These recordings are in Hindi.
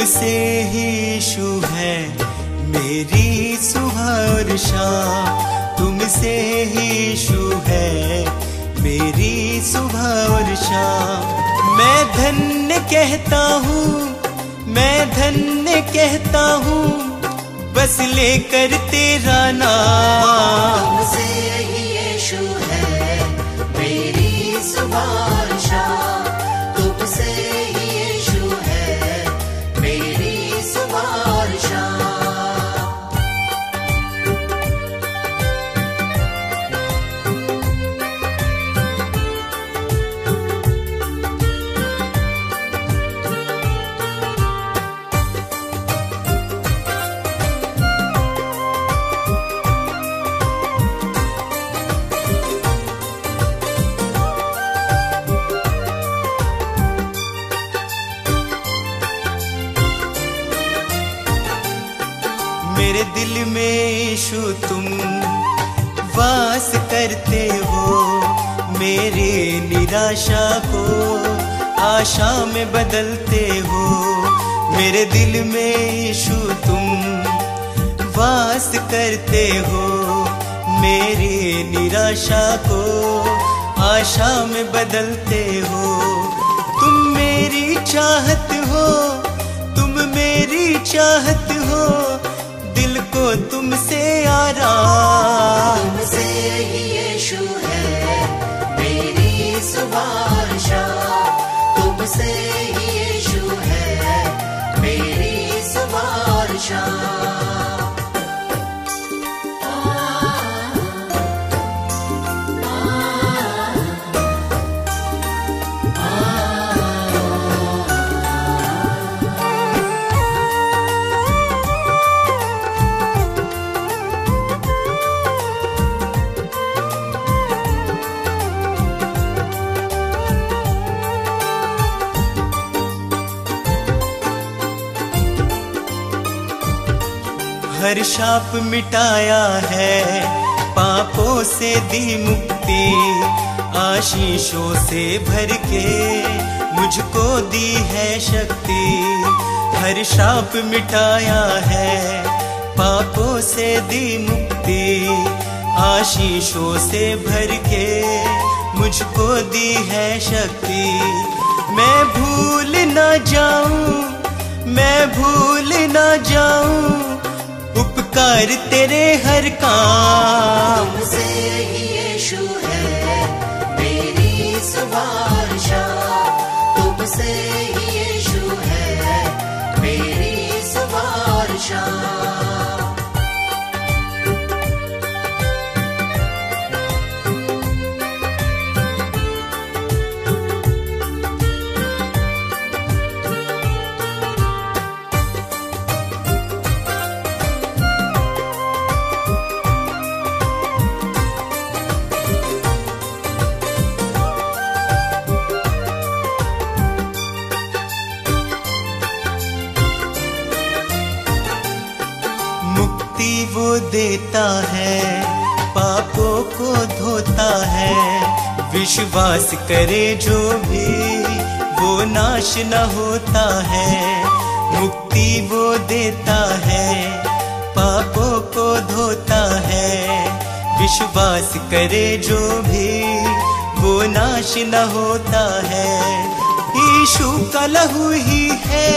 तुमसे ही यीशु है मेरी सुबह और शाम, तुमसे ही यीशु है मेरी सुबह और शाम। मैं धन्य कहता हूँ, मैं धन्य कहता हूँ, बस लेकर तेरा नाम। तुमसे ही यीशु है मेरी सुबह और शाम, तुमसे ही यीशु है मेरी सुबह और शाम। मेरे दिल में यीशु तुम वास करते हो, मेरे निराशा को आशा में बदलते हो। मेरे दिल में यीशु तुम वास करते हो, मेरी निराशा को आशा में बदलते हो। तुम मेरी चाहत हो, तुम मेरी चाहत हो, दिल को तुमसे आराम। तुमसे ही यीशु है मेरी सुबह और शाम, तुमसे ही यीशु है मेरी सुबह और शाम। हर शाप मिटाया है, पापों से दी मुक्ति, आशीषों से भर के मुझको दी है शक्ति। हर शाप मिटाया है, पापों से दी मुक्ति, आशीषों से भर के मुझको दी है शक्ति। मैं भूल ना जाऊं, मैं भूल ना जाऊं उपकार तेरे हर काम। तुमसे ही यीशु है मेरी सुबह और शाम, तुमसे ही यीशु है मेरी सुबह और शाम। वो देता है, पापों को धोता है, विश्वास करे जो भी वो नाश न होता है। मुक्ति वो देता है, पापों को धोता है, विश्वास करे जो भी वो नाश न होता है। यीशु का लहू ही है,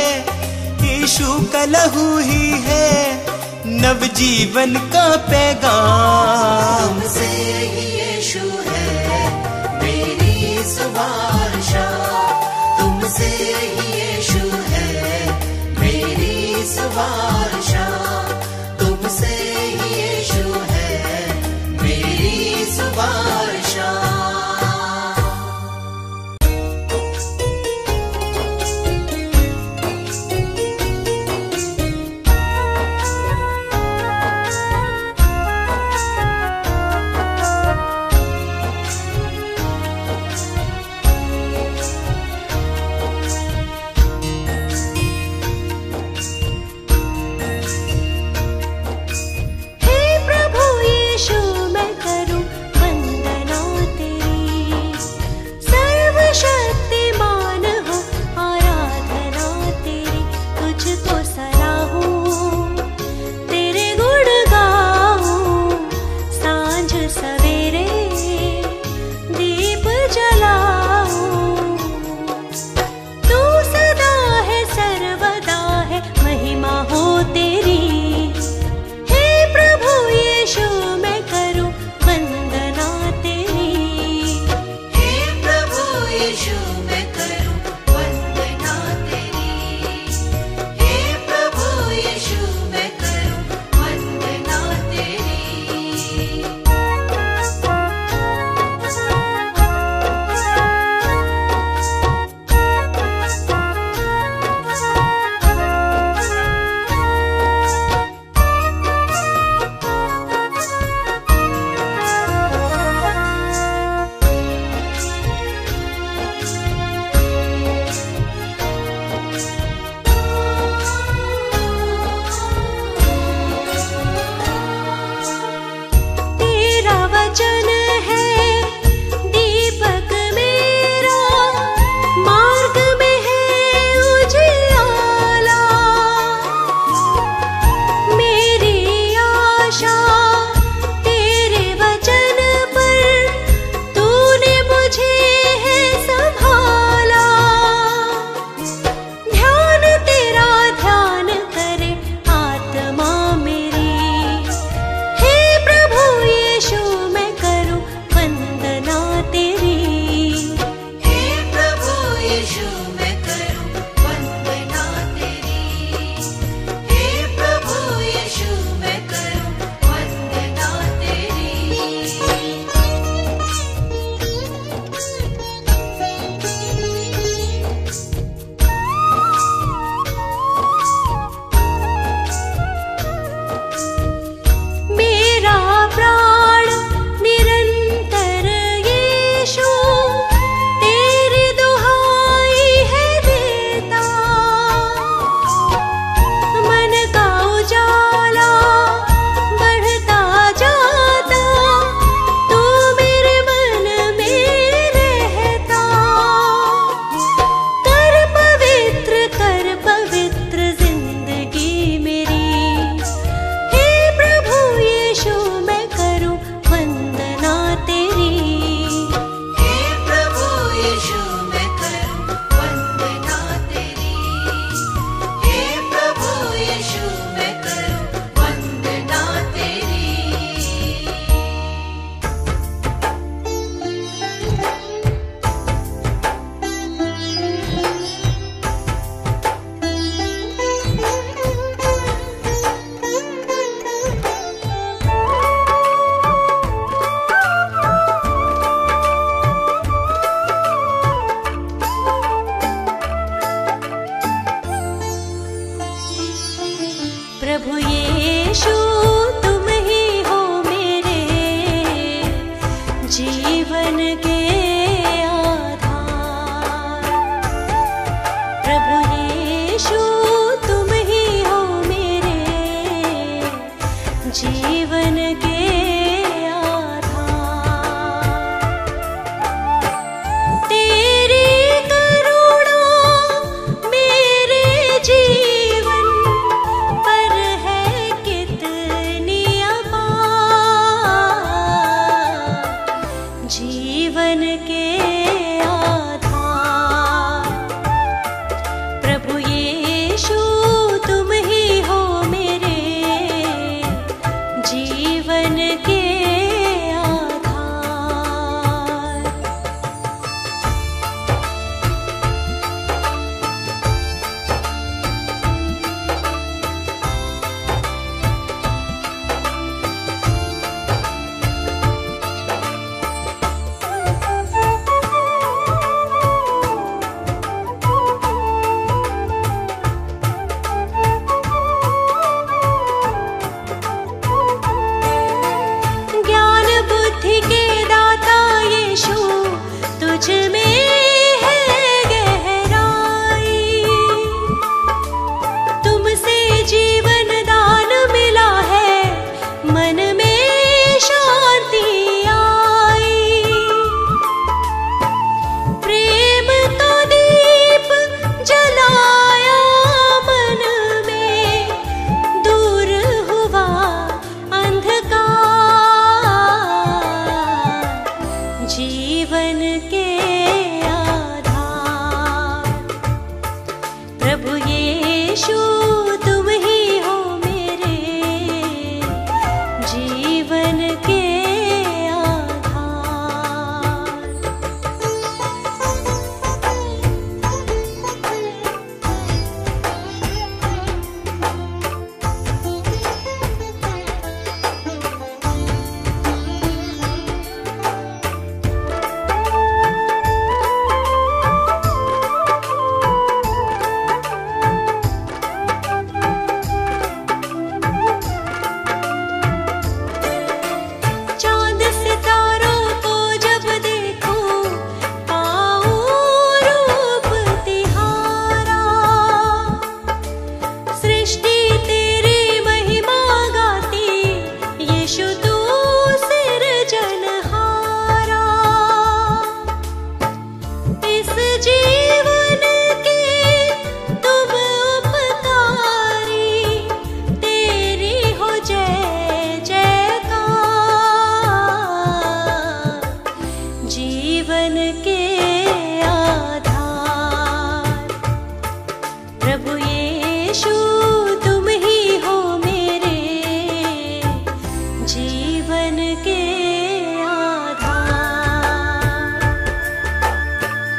यीशु का लहू ही है नवजीवन का पैगाम। तुमसे ही यीशु है मेरी सुबह और शाम, तुमसे ही यीशु है मेरी सुबह और शाम, तुमसे ही यीशु है मेरी सुबह और शाम। प्रभु यीशु तुम ही हो मेरे जीवन के आधार। प्रभु यीशु तुम ही हो मेरे जीवन के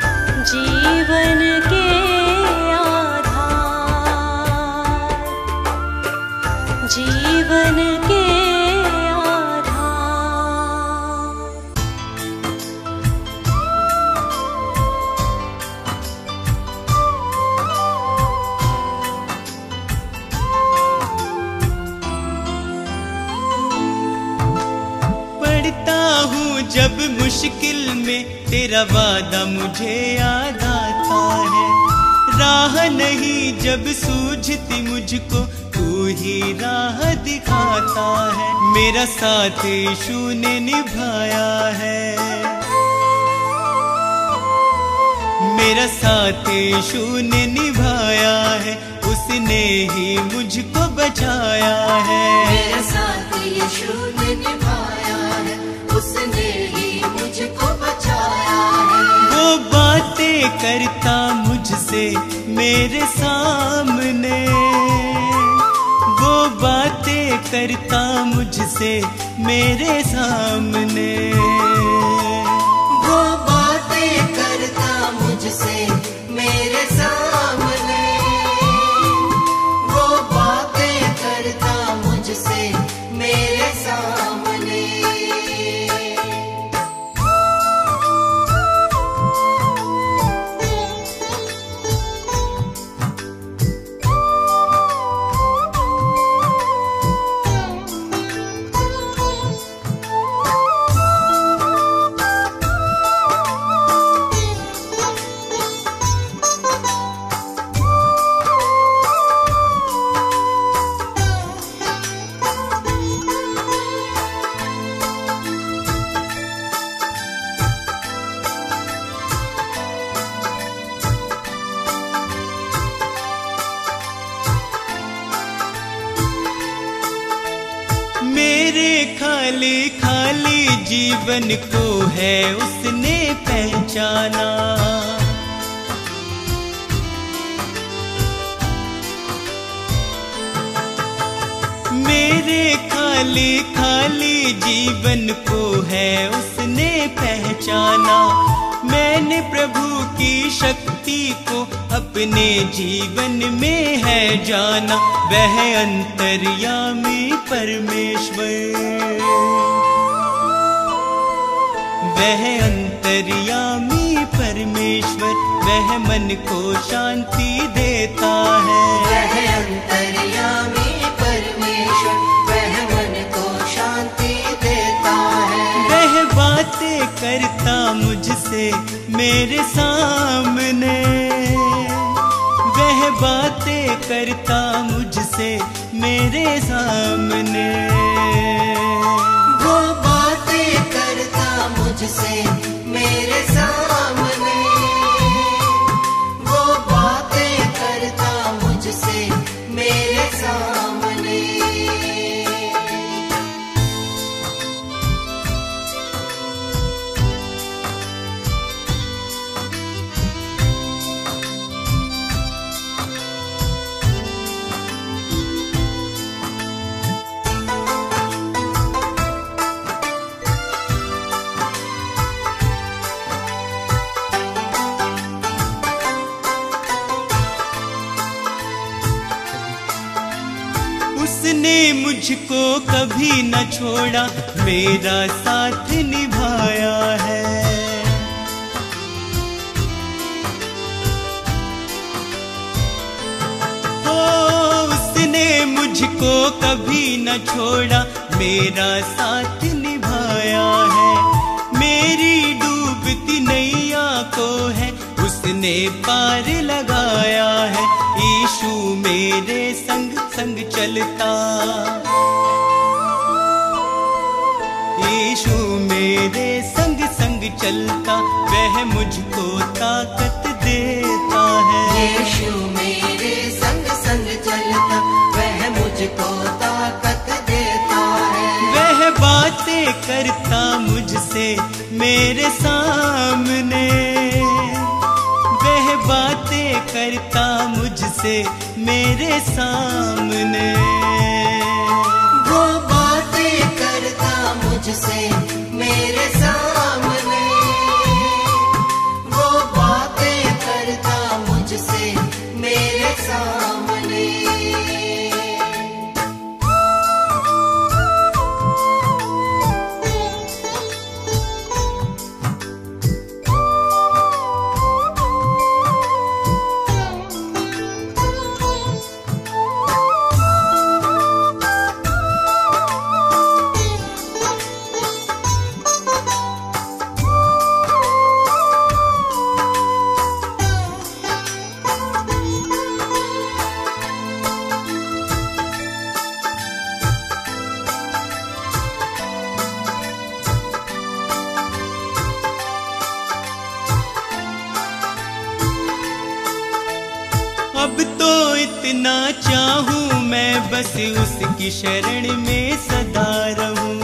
जीवन के पढ़ता हूँ जब मुश्किल में तेरा वादा मुझे याद आता है। राह नहीं जब सूझती मुझको तू ही राह दिखाता है। मेरा साथ यीशु ने निभाया है, मेरा साथ यीशु ने निभाया है, उसने ही मुझको बचाया है। मेरा साथ यीशु ने निभाया है, उसने ही मुझको बचाया है। वो बातें करता मुझसे मेरे सामने, वो बातें करता मुझसे मेरे सामने, वो बातें करता मुझसे मेरे सामने, वो बातें करता मुझसे मेरे सामने। मेरे खाली खाली जीवन को है उसने पहचाना। मेरे खाली खाली जीवन को है उसने पहचाना। मैंने प्रभु की शक्ति को अपने जीवन में है जाना। वह अंतर्यामी परमेश्वर, वह अंतर्यामी परमेश्वर, वह मन को शांति देता है। वह अंतर्यामी परमेश्वर, वह मन को शांति देता है। वह बातें करता मुझसे मेरे सामने, वह बातें करता मुझसे मेरे सामने। वो बातें करता मुझसे मेरे सामने, वो बातें करता मुझसे मेरे सामने। उसने मुझको कभी न छोड़ा, मेरा साथ निभाया है। ओ उसने मुझको कभी न छोड़ा, मेरा साथ निभाया है। मेरी डूबती नैया को है उसने पार लगाया है। यीशु मेरे संग संग चलता, यीशु मेरे संग संग चलता, वह मुझको ताकत देता है। यीशु मेरे संग संग चलता, वह मुझको ताकत देता है। वह बातें करता मुझसे मेरे सामने, वह बातें करता मुझसे मेरे सामने। वो बातें करता मुझसे मेरे सामने, वो बातें करता मुझसे मेरे सामने। अब तो इतना चाहूं मैं बस उसकी शरण में सदा रहूं।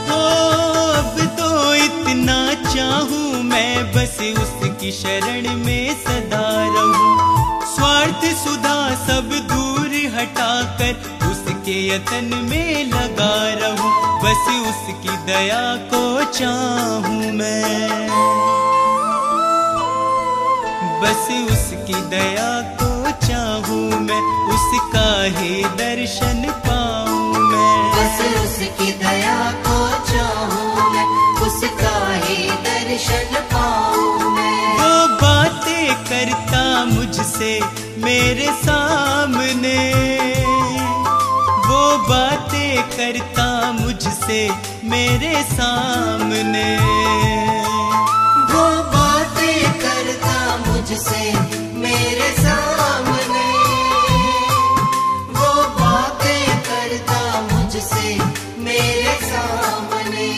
ओ अब तो इतना चाहूं मैं बस उसकी शरण में सदा रहूं। स्वार्थ सुधा सब दूर हटाकर उसके यतन में लगा रहूं। बस उसकी दया को चाहूं मैं, बस उसकी दया को चाहूं मैं, उसका ही दर्शन पाऊं मैं। बस उसकी दया को चाहूं मैं, उसका ही दर्शन पाऊं मैं। वो बातें करता मुझसे मेरे सामने, वो बातें करता मुझसे मेरे सामने। वो बातें करता मुझसे मेरे सामने, वो बातें करता मुझसे मेरे सामने।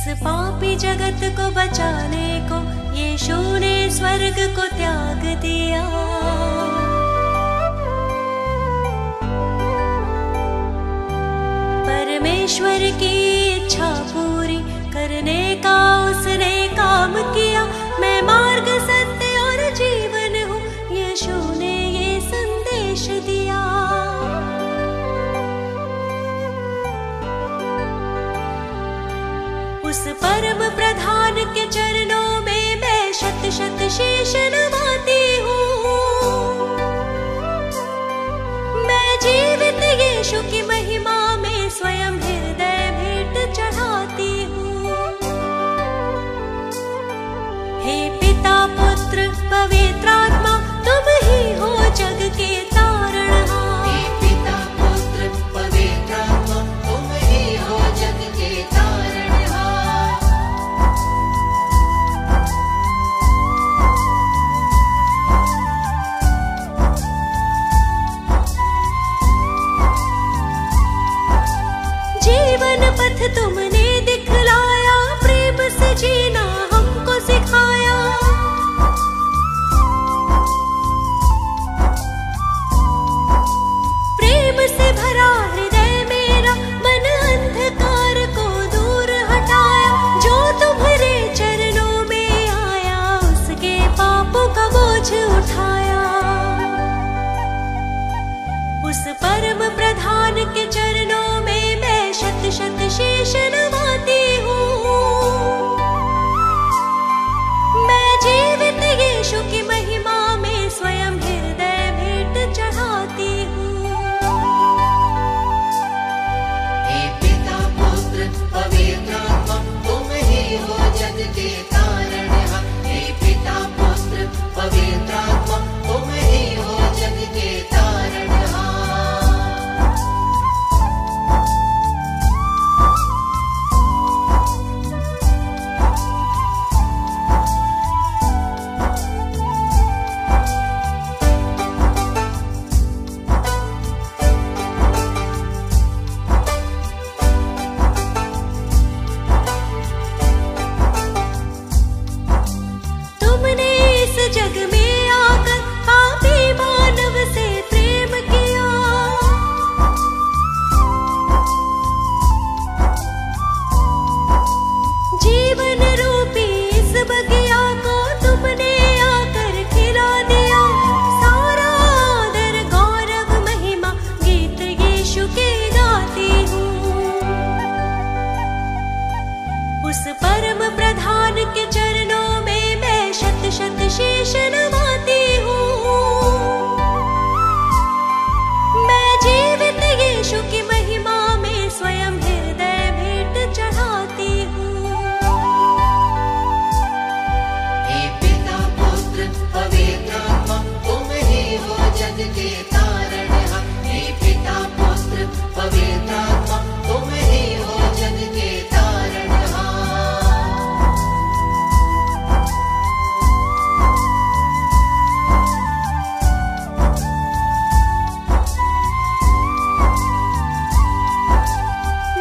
इस पापी जगत को बचाने को यीशु ने स्वर्ग को त्याग दिया। परमेश्वर की इच्छा पूरी करने का उसने काम किया। मैं मार्ग, सत्य और जीवन हूँ, यीशु ने ये संदेश दिया। उस परम प्रधान के चरणों में मैं शत शत शीश नवाती हूँ। मैं जीवित यीशु की महिमा में स्वयं हृदय भेंट चढ़ाती हूँ। हे पिता, पुत्र, पवित्र आत्मा, तुम ही हो जग के तारणहार। हे पिता, पुत्र, पवित्र आत्मा, तुम ही हो जग के तारणहार। जीवन पथ तुमने दिखलाया, प्रेम से जीना हमको सिखाया। प्रेम से भरा हृदय मेरा, मन अंधकार को दूर हटाया। जो तुम्हारे चरणों में आया, उसके पापों का बोझ उठाया। उस परम प्रधान के चरणों में मैं शत शत शीश नवाती हूँ। मैं जीवित यीशु की महिमा में स्वयं हृदय भेंट चढ़ाती हूँ। हे पिता, पुत्र, पवित्र आत्मा, तुम ही हो जग के तारणहार। हे पिता, पुत्र, पवित्र आत्मा, तुम ही हो जग के तारणहार। तुमने इस जग में आकर पापी मानव से प्रेम किया। जीवन रूपी इस बगिया को तुमने आकर खिला दिया। सारा आदर, गौरव, महिमा गीत यीशु के गाती हूँ। उस परम प्रधान के चरणों में मैं शत शत शीश नवाती हूँ। मैं जीवित यीशु की महिमा में स्वयं हृदय भेंट चढ़ाती हूँ। हे पिता, पुत्र, पवित्र आत्मा, तुम ही हो जग के तारणहार। हे पिता, पुत्र, पवित्र आत्मा, तुम ही हो जग के तारणहार।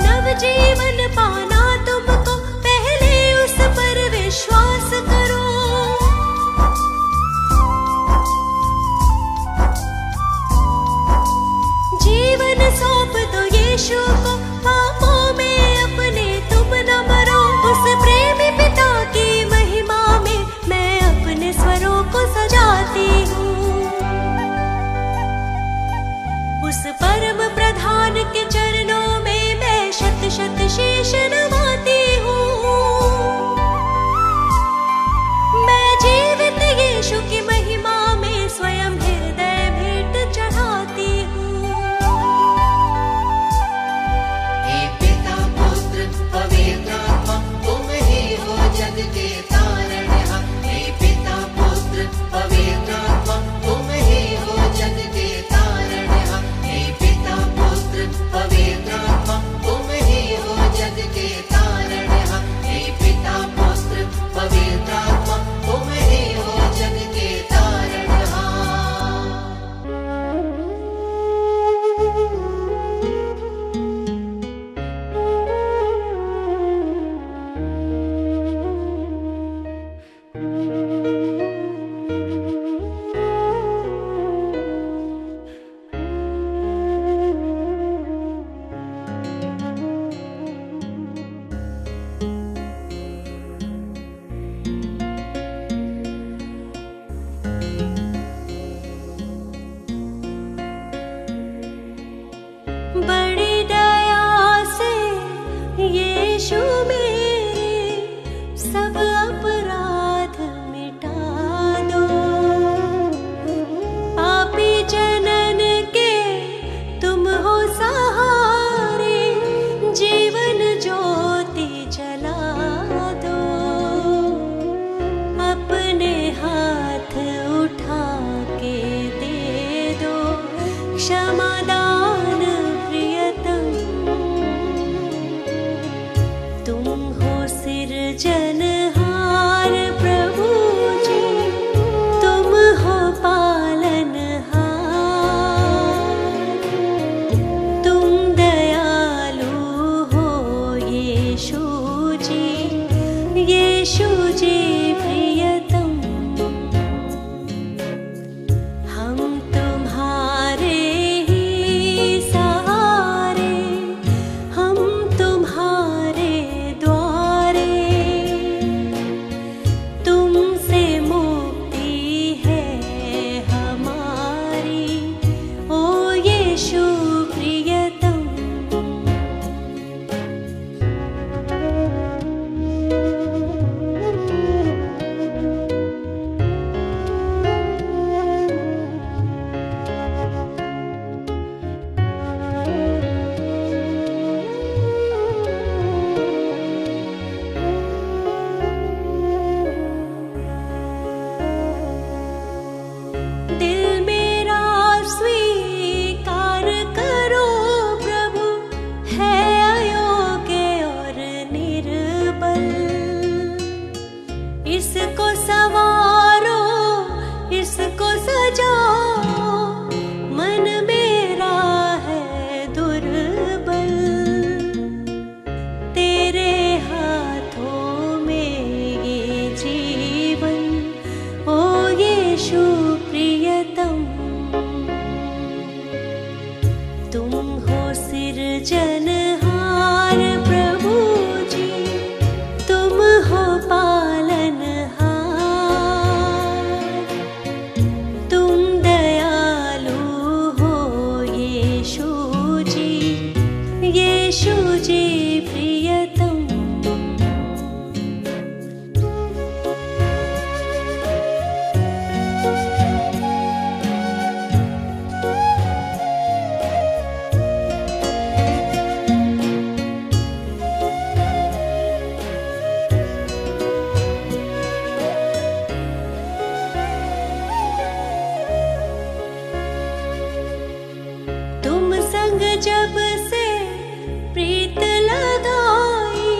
नव जीवन पाना तुमको, पहले उस पर विश्वास करो। जीवन सौंप दो यीशु को, पापों में अपने तुम न मरो। उस प्रेमी पिता की महिमा में मैं अपने स्वरों को सजाती हूँ। उस परम प्रधान के चरणों में मैं शत शत शीश नवाती हूँ। मैं जीवित यीशु की महिमा में स्वयं हृदय भेंट चढ़ाती हूँ। सृजनहार प्रभु जी, तुम हो पालनहार। तुम दयालु हो यीशु जी, यीशु जी प्रियतम। तुम संग जब से प्रीत लगाई,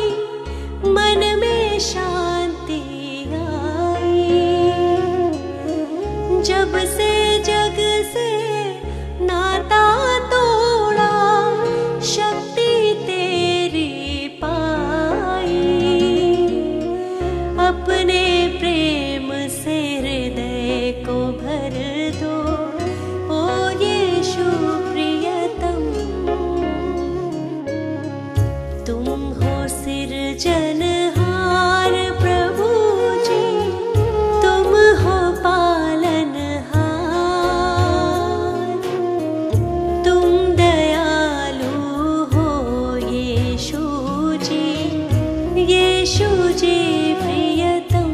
मन में शांति आई। जब से जग से नाता तोड़ा, शक्ति तेरी पाई। अपने प्रेम से हृदय को भर दो, ओ यीशु प्रियतम। तुम हो सृजनहार प्रभु जी, तुम हो पालनहार। तुम दयालु हो यीशु जी, यीशु जी प्रियतम।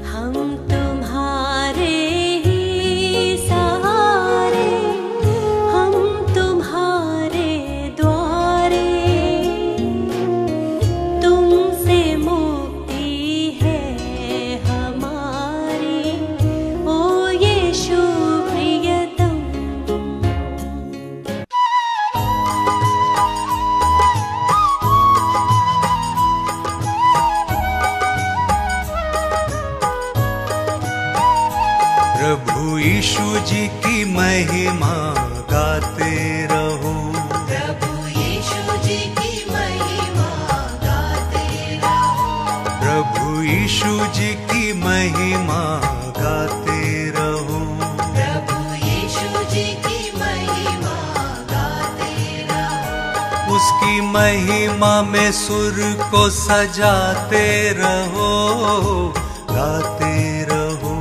हम तुम्हारे ही सहारे, हम तुम्हारे द्वारे। तुमसे मुक्ति है हमारी, ओ यीशु प्रियतम। प्रभु यीशु जी की महिमा गाते रहो। प्रभु यीशु जी की महिमा गाते रहो। प्रभु यीशु जी की महिमा गाते रहो। प्रभु यीशु जी की महिमा गाते रहो। उसकी महिमा में सुर को सजाते रहो, गाते रहो।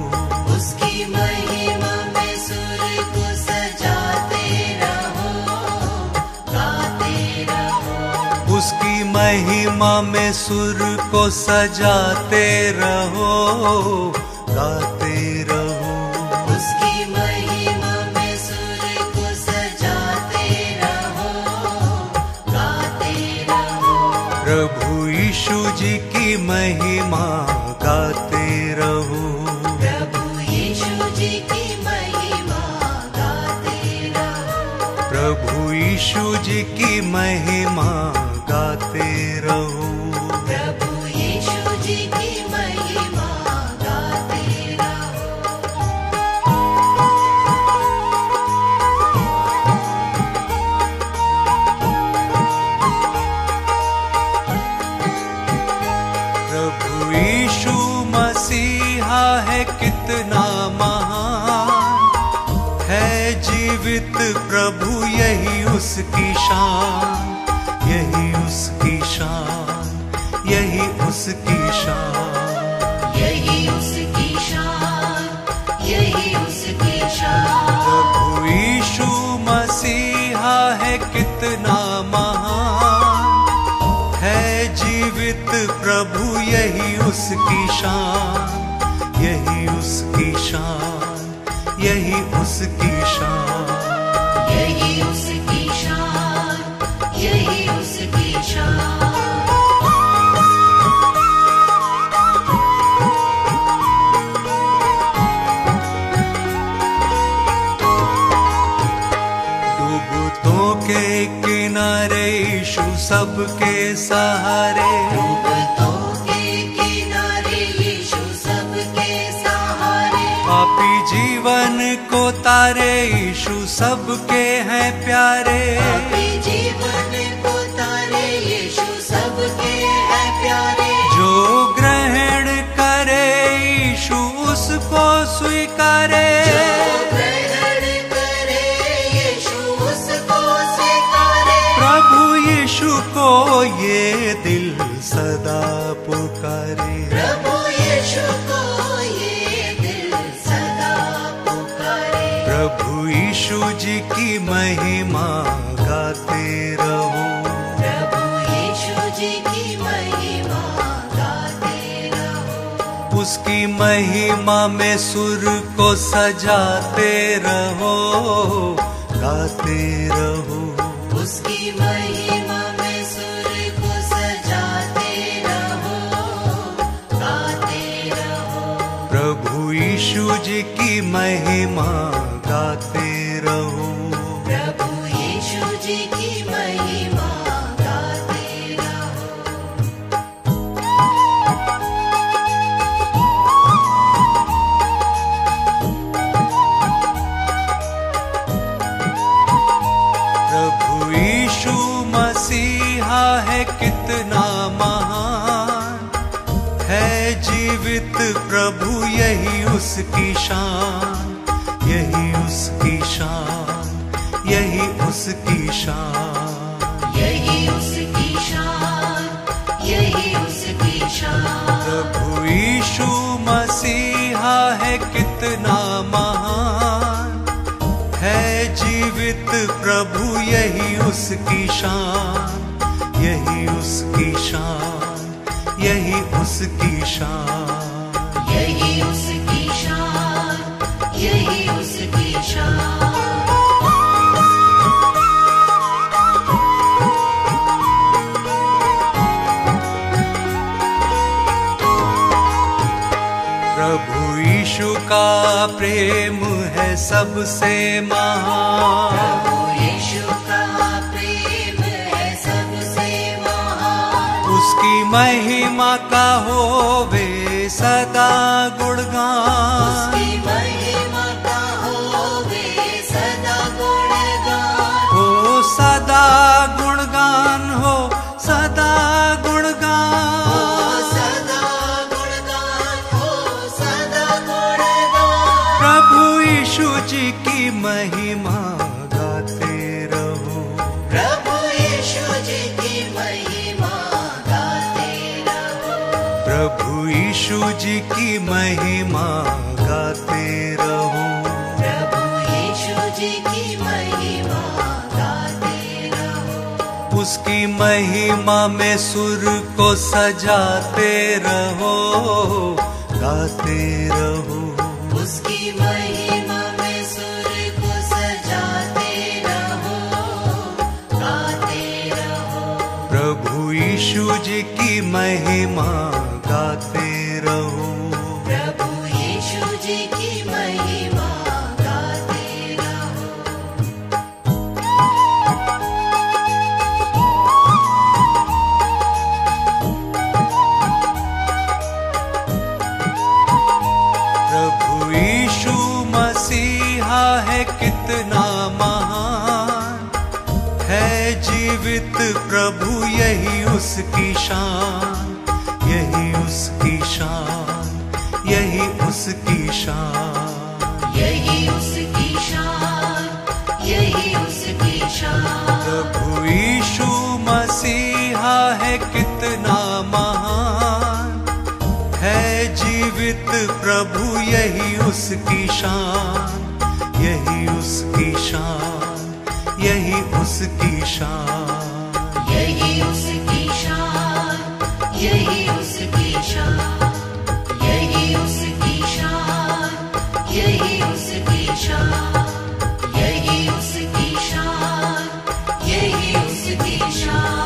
उसकी महिमा में सुर को सजाते रहो, गाते रहो। उसकी महिमा में सुर को सजाते रहो, गाते रहो। उसकी महिमा में सुर को सजाते रहो, गाते रहो। प्रभु यीशु जी की महिमा गाते रहो। प्रभु यीशु जी की महिमा गाते रहो। प्रभु यीशु जी की महिमा गाते रहो। प्रभु यीशु जी की महिमा गाते रहो। प्रभु यीशु मसीहा है कितना महान, है जीवित प्रभु यही उसकी शान, यही उसकी शान, यही उसकी शान। यही उसकी शान, यही उसकी शान। प्रभु यीशु मसीहा है कितना महान, है जीवित प्रभु यही उसकी शान, यही उसकी शान, यही उसकी शान। यही उसकी शान, यही उसकी शान। डूबतों के किनारे यीशु सबके सहारे। डूबतों के किनारे यीशु सबके सहारे। पापी जीवन को तारे यीशु सबके हैं प्यारे। पापी जीवन को तारे यीशु सबके हैं प्यारे। जो ग्रहण करे यीशु उसको स्वीकारे। जो ग्रहण करे यीशु उसको ये दिल सदा पुकारे, प्रभु यीशु को ये दिल सदा पुकारे। प्रभु यीशु जी की महिमा गाते रहो, प्रभु यीशु जी की महिमा गाते रहो। उसकी महिमा में सुर को सजाते रहो, गाते रहो। उसकी महिमा में सुर को सजाते रहो, गाते रहो। प्रभु यीशु जी की महिमा गाते रहो, प्रभु यीशु जी की महिमा गाते रहो। प्रभु यीशु मसीहा है कितना महान, है जीवित प्रभु यही उसकी शान, यही उसकी शान, यही उसकी शान, यही उसकी शान, यही उसकी शान। प्रभु यीशु मसीहा है कितना महान, है जीवित प्रभु यही उसकी शान, यही उसकी शान, यही उसकी शान, यही उसकी शान, यही उसकी शान। प्रभु यीशु का प्रेम है सबसे महान, प्रभु यीशु का प्रेम है सबसे महान। उसकी महिमा का होवे सदा गुणगान, उसकी महिमा का होवे सदा गुणगान। हो सदा गुणगान, हो सदा गुणगान। सदा गुणगान हो, सदा गुणगान। प्रभु यीशु जी की महिमा गाते रहो, प्रभु यीशु जी की महिमा गाते रहो। प्रभु यीशु जी की महिमा गाते रहो। प्रभु यीशु जी की महिमा गाते रहो। उसकी महिमा में सुर को सजाते रहो, गाते रहो। उसकी महिमा में सुर को सजाते रहो, गाते रहो। प्रभु यीशु जी की महिमा गाते रहो, प्रभु यीशु जी की महिमा गाते रहो। प्रभु यीशु मसीहा है कितना महान, है जीवित प्रभु यही उसकी शान, यही उसकी शान, यही उसकी शान, यही उसकी शान, यही उसकी शान। प्रभु यीशु मसीहा है कितना महान, है जीवित प्रभु यही उसकी शान, यही उसकी शान, यही उसकी शान, यही उसकी शान, यही उसकी शान। यही उसकी शान, यही उसकी शान। यही उसकी शान, यही उसकी शान।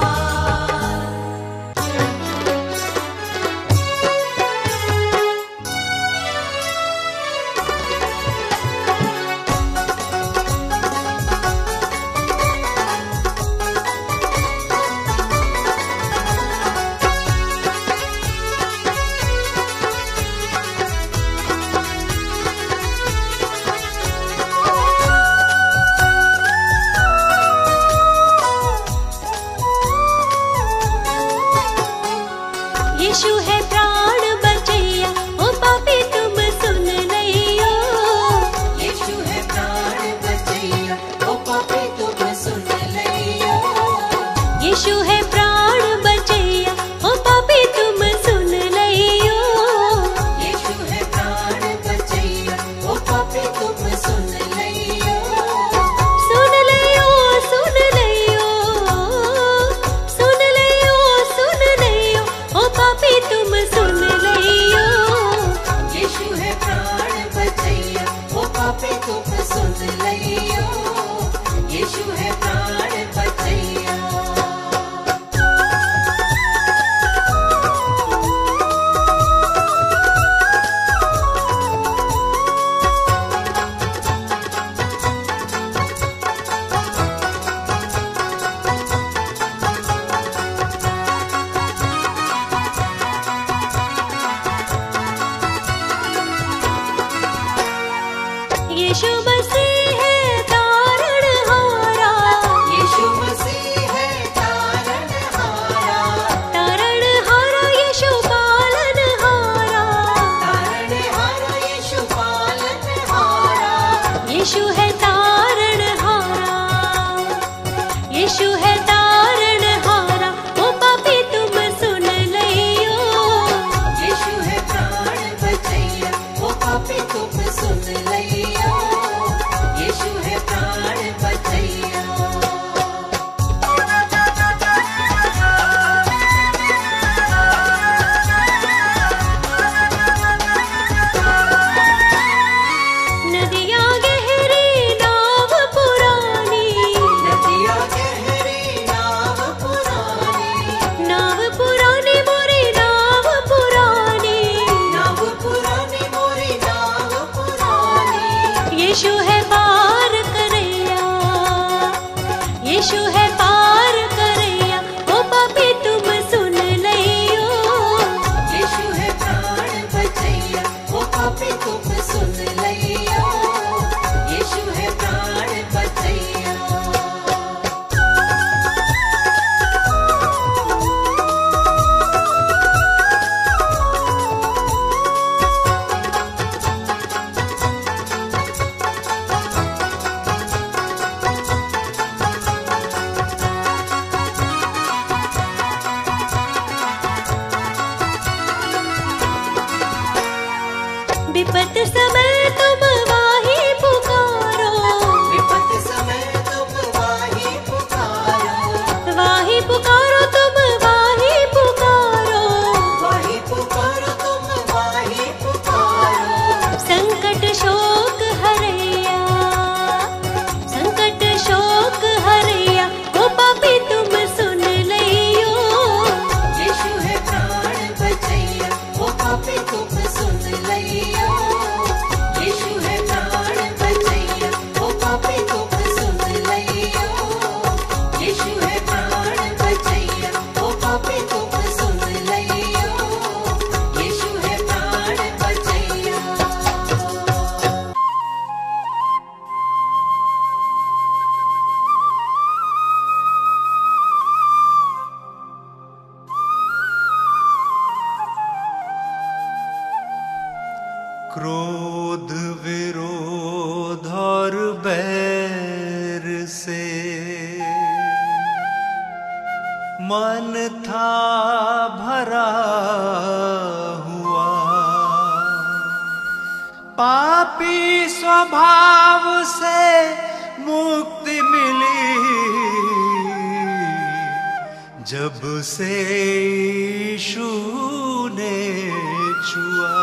यीशु है प्राण बचैया। यीशु मसीह है तारणहारा, यीशु मसीह है तारणहारा, तारणहारा यीशु पालनहारा, तारणहारा यीशु पालनहारा। यीशु है तारणहारा, यीशु है तारणहारा। ओ पापी तुम सुन लियो, यीशु है प्राण बचैया। ओ पापी तुम सुन लियो, यीशु है प्राण बचैया। नदियाँ गहरी नाव पुरानी, नदिया गहरी नाव पुरानी, नाव पुरानी मोरी नाव पुरानी, नाव पुरानी मोरी नाव पुरानी। यीशु है पार करैया, यीशु है पार करैया। ओ पापी तुम सुन लियो, यीशु है प्राण बचैया। ओ पापी तुम सुन लियो, यीशु है प्राण बचैया। विपत समय तुम वाही पुकारो, विपत समय तुम वाही पुकारो, वाही पुकारो तुम वाही पुकारो। वाही पुकारो तुम वाही पुकारो। संकट शोक हरैया, संकट शोक हरैया। ओ पापी तुम सुन लियो, यीशु है प्राण बचैया। ओ पापी तुम सुन लियो, यीशु है प्राण बचैया। ओ पापी तुम सुन लियो, यीशु है प्राण बचैया। ओ पापी तुम सुन लियो, यीशु है प्राण बचैया। क्रोध विरोध और बैर से मन था भरा हुआ, पापी स्वभाव से मुक्ति मिली जब से यीशु ने छुआ।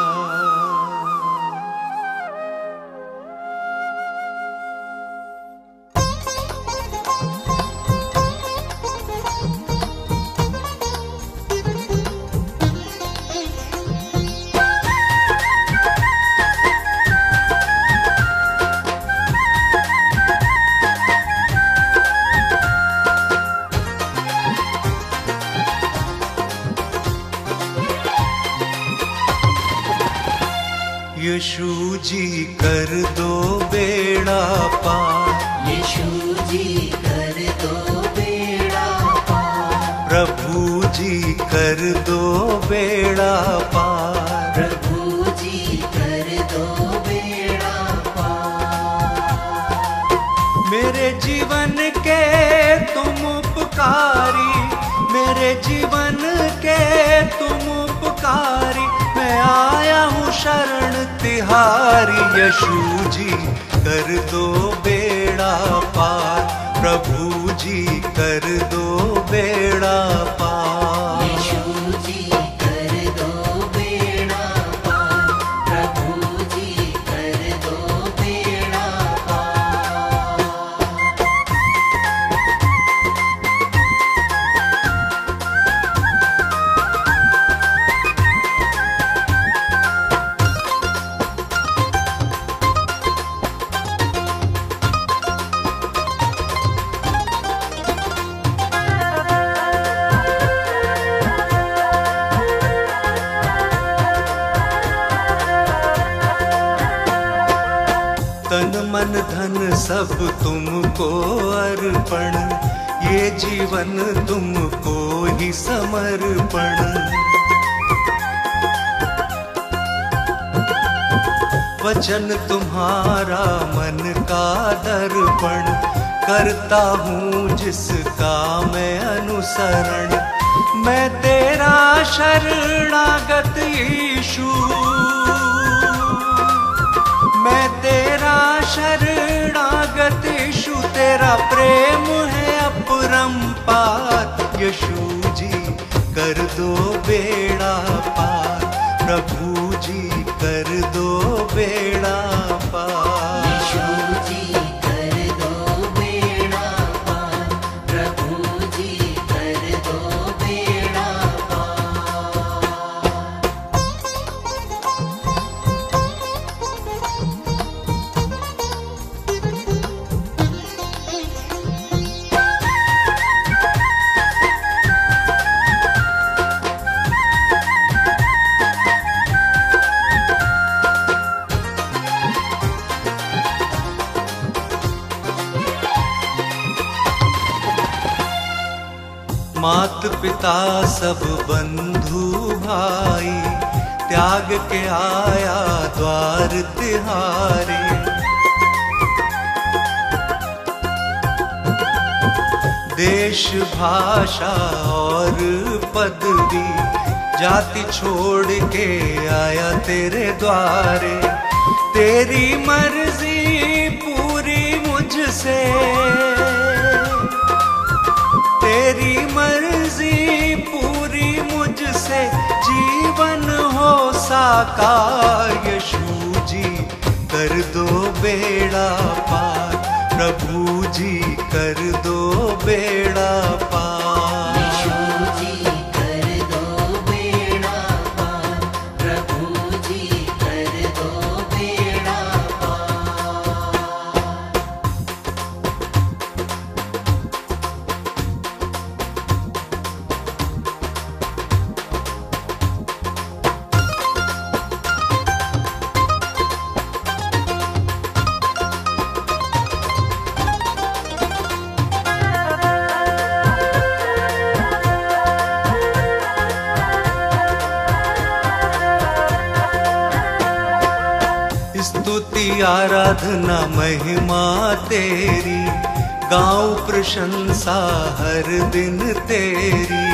यीशु जी कर दो बेड़ा पार, यीशु जी कर दो बेड़ा पार। प्रभु जी कर दो बेड़ा पार, प्रभु जी कर दो बेड़ा पार। मेरे जीवन के तुम उपकारी, मेरे जीवन के तुम उपकारी, मैं आया हूँ शरण तिहारी। यीशु जी कर दो बेड़ा पार, प्रभु जी कर दो बेड़ा पार। यीशु जी कर दो बेड़ा पार, प्रभु जी कर दो बेड़ा पार। मन धन सब तुमको अर्पण, ये जीवन तुमको ही समर्पण। वचन तुम्हारा मन का दर्पण, करता हूँ जिसका मैं अनुसरण। मैं तेरा शरणागत यीशु, मैं तेरा शरणागत यीशु, तेरा प्रेम है अपरंपार। यीशु जी कर दो बेड़ा पार, प्रभु जी कर दो बेड़ा पार। यीशु जी कर दो बेड़ा पार, प्रभु जी कर दो बेड़ा पार। मात पिता सब बंधु भाई, त्याग के आया द्वार तिहारे। देश भाषा और पदवी, जाति छोड़ के आया तेरे द्वारे। तेरी मर्जी पूरी मुझसे, तेरी मर्जी पूरी मुझसे, जीवन हो साकार। यीशु जी कर दो बेड़ा पार, प्रभु जी कर दो बेड़ा पार। यीशु जी कर दो बेड़ा पार, प्रभु जी कर दो बेड़ा पार। स्तुति आराधना महिमा तेरी, गाऊं प्रशंसा हर दिन तेरी।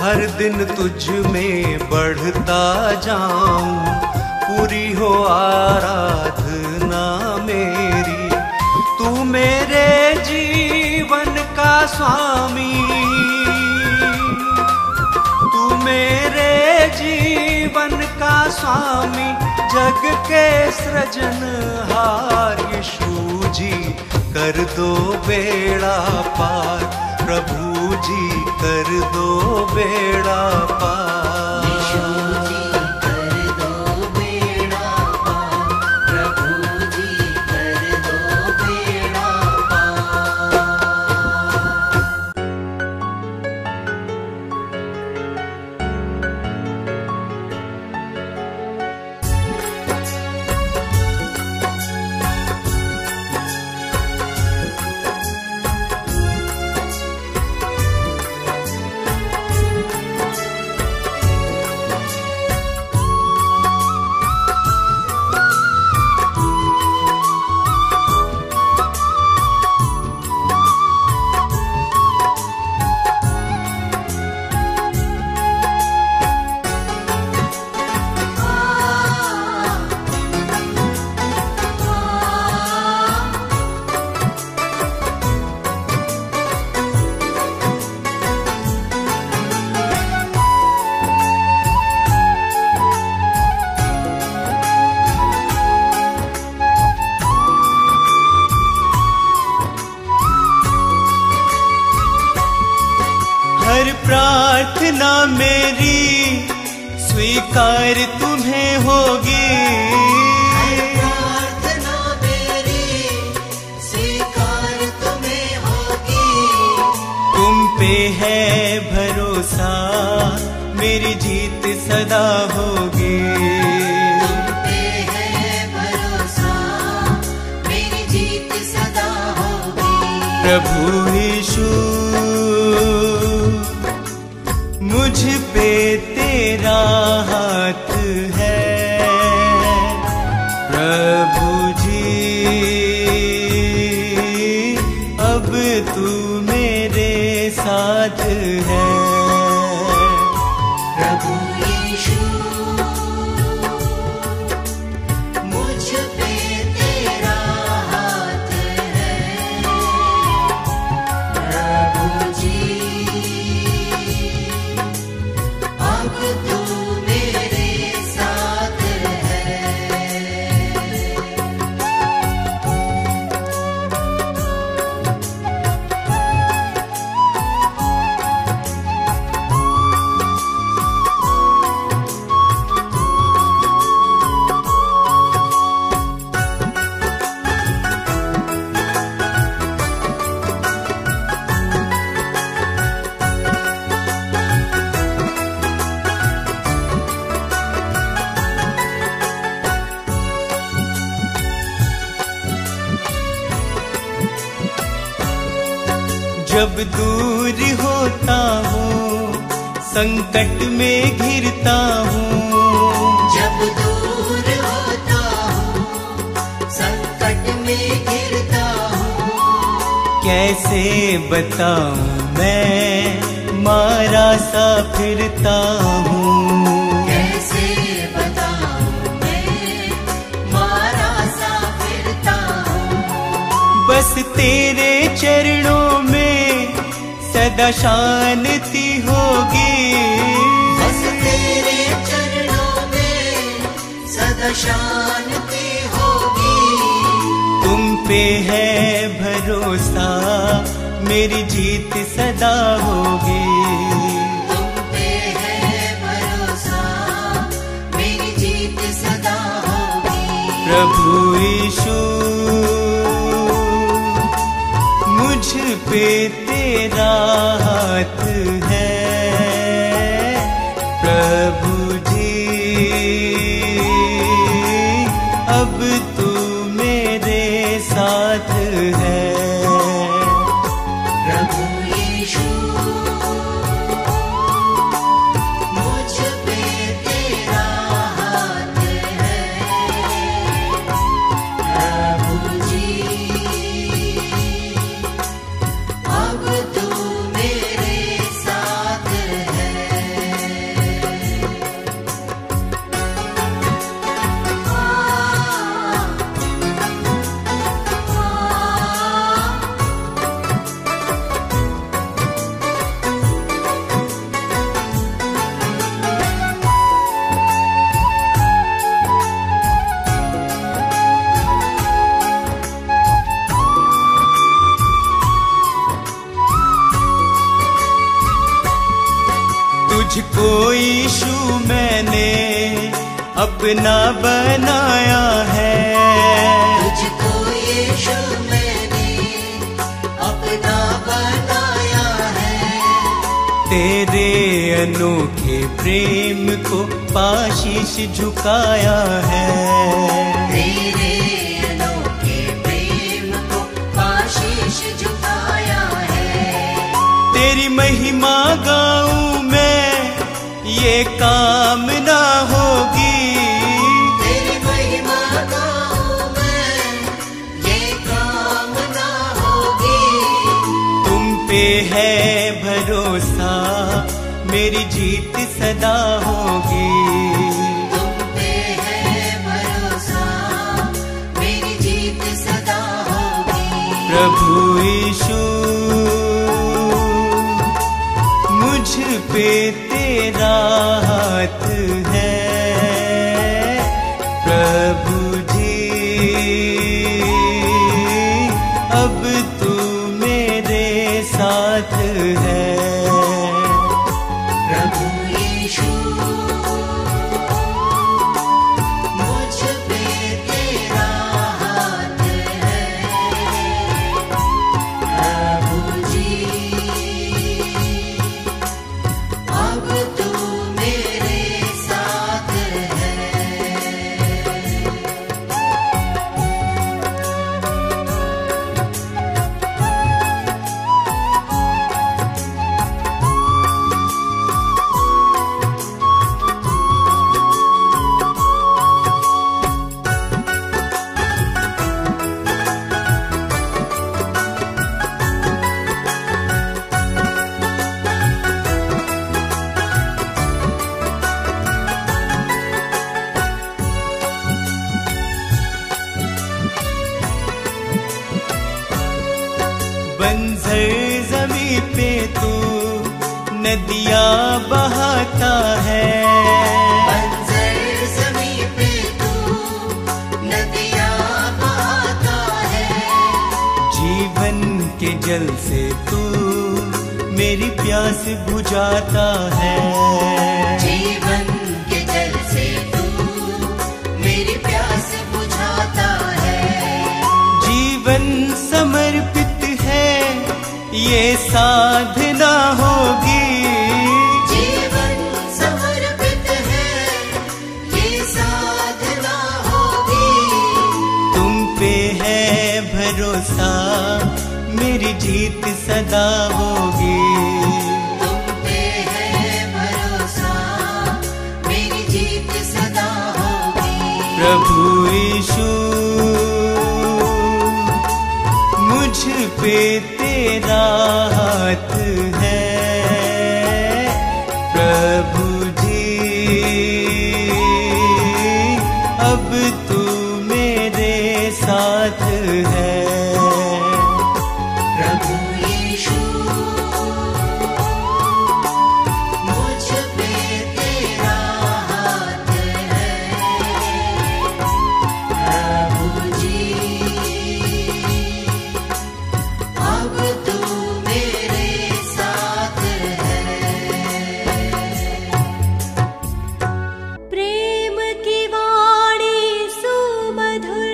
हर दिन तुझ में बढ़ता जाऊं, पूरी हो आराधना मेरी। तू मेरे जीवन का स्वामी, तू मेरे जीवन का स्वामी, जग के सृजनहार। यीशु जी कर दो बेड़ा पार, प्रभु जी कर दो बेड़ा पार। यीशु जी कर दो बेड़ा पार, प्रभु जी कर दो बेड़ा पार। हर प्रार्थना मेरी स्वीकार तुम्हें होगी, प्रार्थना मेरी स्वीकार तुम्हें होगी। तुम पे है भरोसा, मेरी जीत सदा होगी। प्रभु यीशु मुझ पे तेरा हाथ है, प्रभु जी अब तू मेरे साथ है। प्रभु यीशु मुझ पे तेरा हाथ है, प्रभु जी अब तू मेरे साथ है। जब दूर होता हूँ, संकट में घिरता हूँ, जब दूर होता हूँ, संकट में घिरता हूँ, कैसे बताऊँ मैं मारा सा फिरता हूँ, कैसे बताऊँ मैं मारा सा फिरता हूँ। बस तेरे चरणों में सदा शांति होगी, बस तेरे चरणों में सदा शांति होगी। तुम पे है भरोसा मेरी जीत सदा होगी, तुम पे है भरोसा मेरी जीत सदा होगी। प्रभु यीशु मुझ पे तेरा हाथ है, प्रभु जी अब तू मेरे साथ है। प्रभु यीशु मुझ पे तेरा हाथ है, प्रभु जी अब तू मेरे साथ है। तुझको यीशु मैंने अपना बनाया है, तुझको यीशु मैंने अपना बनाया है। तेरे अनोखे प्रेम को पाशीश झुकाया है, तेरे अनोखे प्रेम को पाशीश झुकाया है। तेरी महिमा गाऊं मैं ये कामना होगी, तेरी महिमा गाऊं मैं ये कामना होगी। तुम पे है भरोसा मेरी जीत सदा होगी, तुम पे है भरोसा मेरी जीत सदा होगी। प्रभु यीशु मुझ पे तेरा हाथ है, प्रभु जी अब तू मेरे साथ है। प्रभु यीशु मुझ पे तेरा हाथ है, प्रभु जी अब तू मेरे साथ है। बंजर जमी पे तू नदियाँ बहाता है। बंजर ज़मीं पे तू नदियाँ बहाता है। जीवन के जल से तू मेरी प्यास बुझाता है। जीवन के जल से तू मेरी प्यास बुझाता है। जीवन समर्पित है ये साधना होगी। जीवन समर्पित है ये साधना होगी। तुम पे है भरोसा मेरी जीत सदा होगी। तुम पे है भरोसा मेरी जीत सदा होगी। प्रभु यीशु मुझ पे तेरा हाथ है। प्रभु जी अब तू मेरे साथ है। प्रभु यीशु मुझ पे तेरा हाथ है। प्रभु जी अब तू मेरे साथ है। प्रेम की वाणी सुमधुर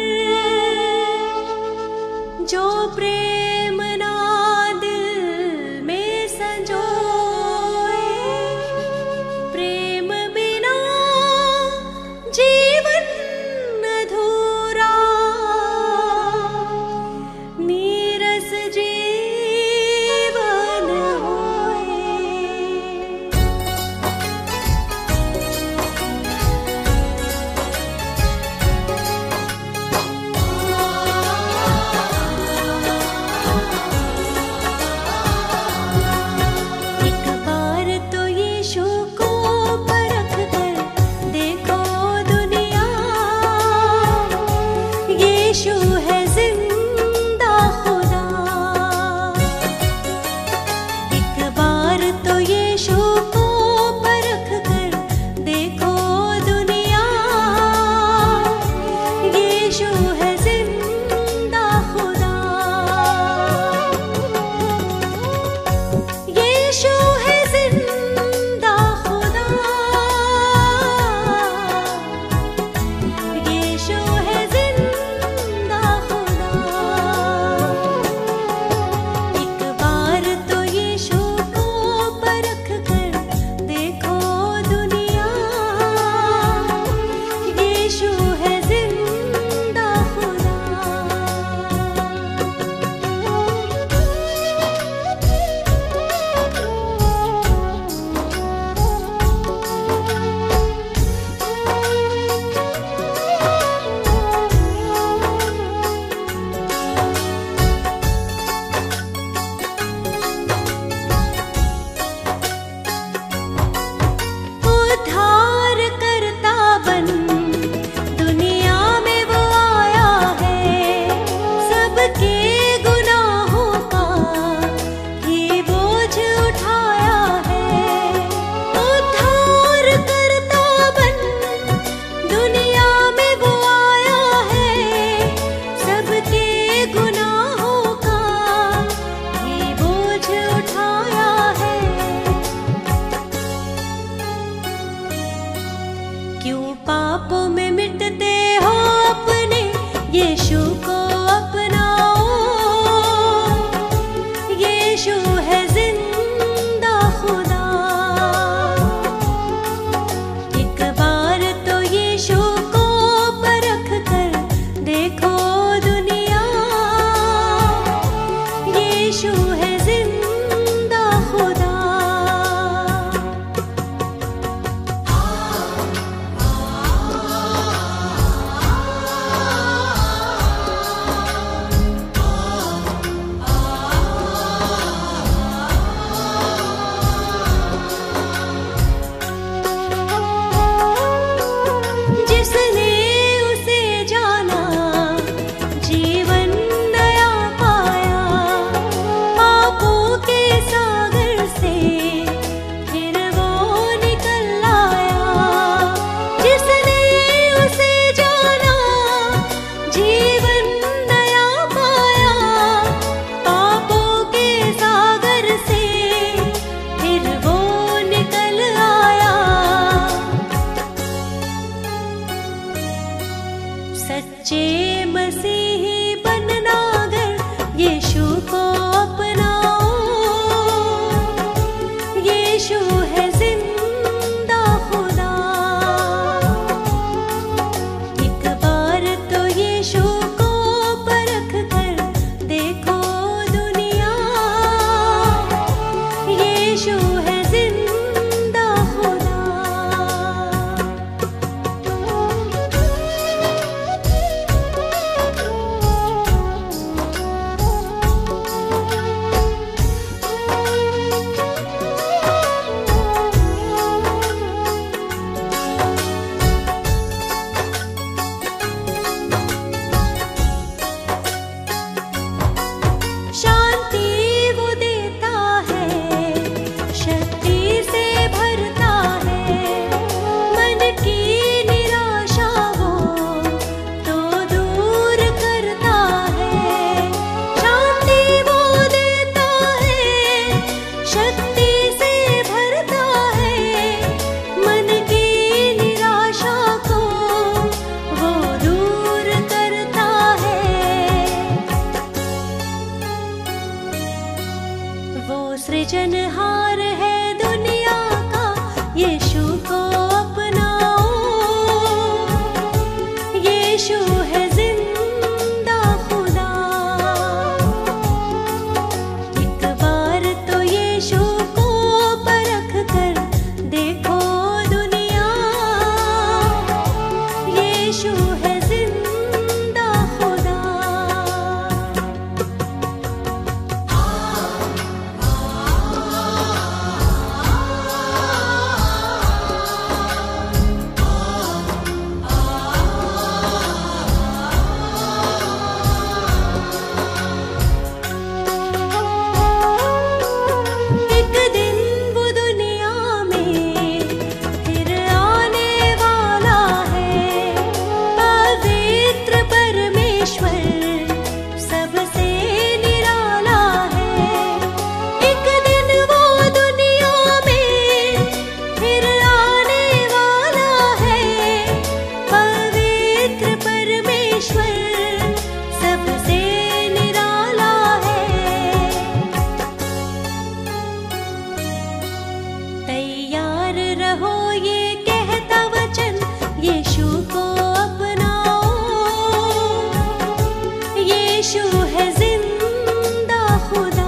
यीशु है जिंदा खुदा।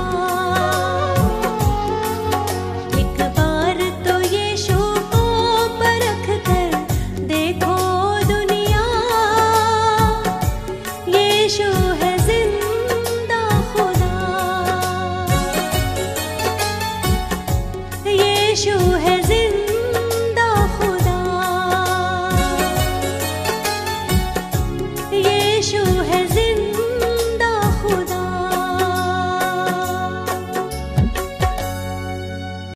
एक बार तो यीशु को परख कर देखो दुनिया, यीशु है जिंदा खुदा, यीशु